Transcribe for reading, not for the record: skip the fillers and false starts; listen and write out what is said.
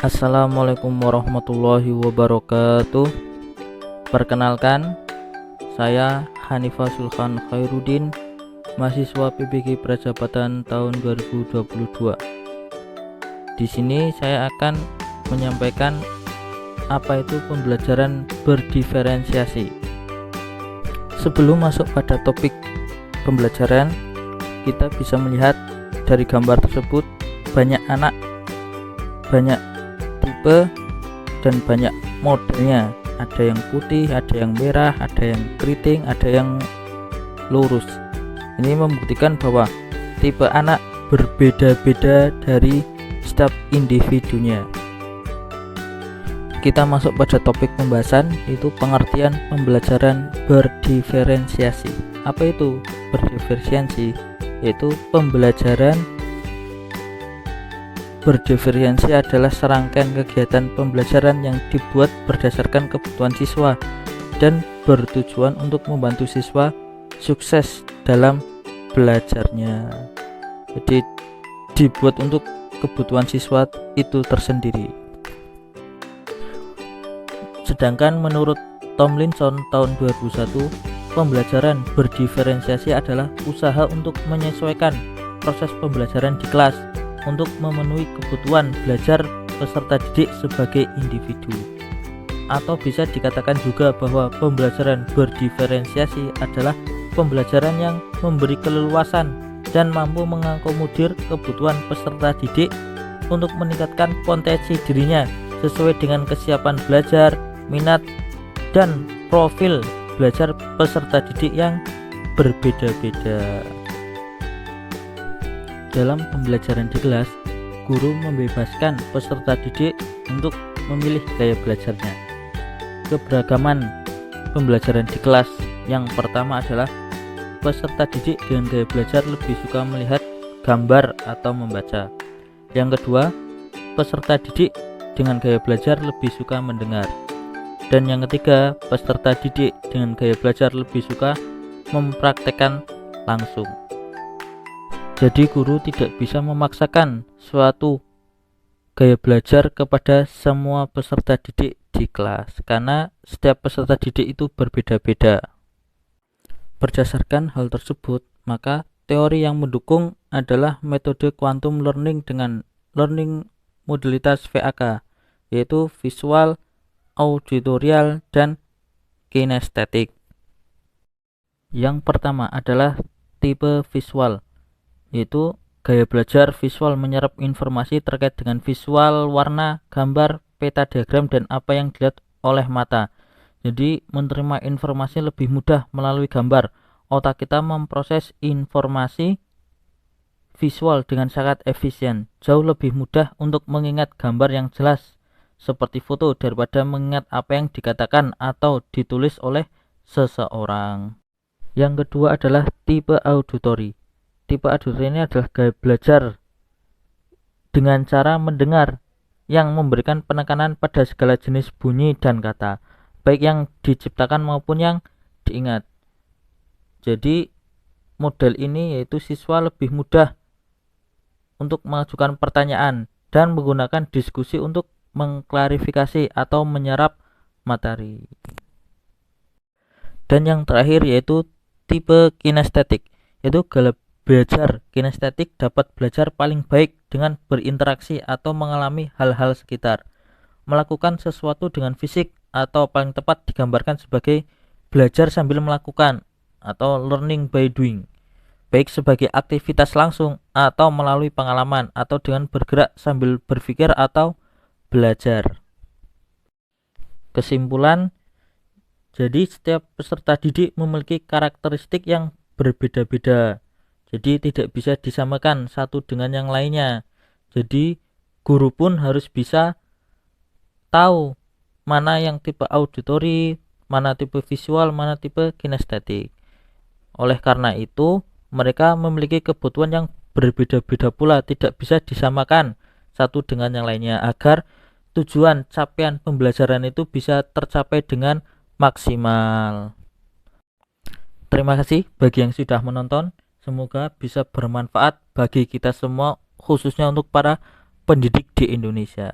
Assalamualaikum warahmatullahi wabarakatuh. Perkenalkan, saya Hanifah Sulkhan Khairuddin, mahasiswa PBG Prajabatan tahun 2022. Di sini saya akan menyampaikan apa itu pembelajaran berdiferensiasi. Sebelum masuk pada topik pembelajaran, kita bisa melihat dari gambar tersebut banyak anak, banyak tipe, dan banyak modelnya. Ada yang putih, ada yang merah, ada yang keriting, ada yang lurus. Ini membuktikan bahwa tipe anak berbeda-beda dari setiap individunya. Kita masuk pada topik pembahasan, yaitu pengertian pembelajaran berdiferensiasi. Apa itu berdiferensiasi? Yaitu pembelajaran berdiferensiasi adalah serangkaian kegiatan pembelajaran yang dibuat berdasarkan kebutuhan siswa dan bertujuan untuk membantu siswa sukses dalam belajarnya. Jadi dibuat untuk kebutuhan siswa itu tersendiri. Sedangkan menurut Tomlinson tahun 2001, pembelajaran berdiferensiasi adalah usaha untuk menyesuaikan proses pembelajaran di kelas untuk memenuhi kebutuhan belajar peserta didik sebagai individu. Atau bisa dikatakan juga bahwa pembelajaran berdiferensiasi adalah pembelajaran yang memberi keleluasan dan mampu mengakomodir kebutuhan peserta didik untuk meningkatkan potensi dirinya sesuai dengan kesiapan belajar, minat, dan profil belajar peserta didik yang berbeda-beda. Dalam pembelajaran di kelas, guru membebaskan peserta didik untuk memilih gaya belajarnya. Keberagaman pembelajaran di kelas yang pertama adalah peserta didik dengan gaya belajar lebih suka melihat gambar atau membaca. Yang kedua, peserta didik dengan gaya belajar lebih suka mendengar. Dan yang ketiga, peserta didik dengan gaya belajar lebih suka mempraktekkan langsung. Jadi guru tidak bisa memaksakan suatu gaya belajar kepada semua peserta didik di kelas, karena setiap peserta didik itu berbeda-beda. Berdasarkan hal tersebut, maka teori yang mendukung adalah metode quantum learning dengan learning modalitas VAK, yaitu visual, auditorial, dan kinestetik. Yang pertama adalah tipe visual, yaitu gaya belajar visual menyerap informasi terkait dengan visual, warna, gambar, peta diagram, dan apa yang dilihat oleh mata. Jadi menerima informasi lebih mudah melalui gambar. Otak kita memproses informasi visual dengan sangat efisien. Jauh lebih mudah untuk mengingat gambar yang jelas seperti foto daripada mengingat apa yang dikatakan atau ditulis oleh seseorang. Yang kedua adalah tipe auditory. Tipe auditory ini adalah gaya belajar dengan cara mendengar yang memberikan penekanan pada segala jenis bunyi dan kata, baik yang diciptakan maupun yang diingat. Jadi model ini yaitu siswa lebih mudah untuk mengajukan pertanyaan dan menggunakan diskusi untuk mengklarifikasi atau menyerap materi. Dan yang terakhir yaitu tipe kinestetik, yaitu gaya belajar kinestetik dapat belajar paling baik dengan berinteraksi atau mengalami hal-hal sekitar. Melakukan sesuatu dengan fisik atau paling tepat digambarkan sebagai belajar sambil melakukan atau learning by doing, baik sebagai aktivitas langsung atau melalui pengalaman atau dengan bergerak sambil berpikir atau belajar. Kesimpulan, jadi setiap peserta didik memiliki karakteristik yang berbeda-beda. Jadi tidak bisa disamakan satu dengan yang lainnya. Jadi guru pun harus bisa tahu mana yang tipe auditory, mana tipe visual, mana tipe kinestetik. Oleh karena itu, mereka memiliki kebutuhan yang berbeda-beda pula, tidak bisa disamakan satu dengan yang lainnya agar tujuan capaian pembelajaran itu bisa tercapai dengan maksimal. Terima kasih bagi yang sudah menonton. Semoga bisa bermanfaat bagi kita semua, khususnya untuk para pendidik di Indonesia.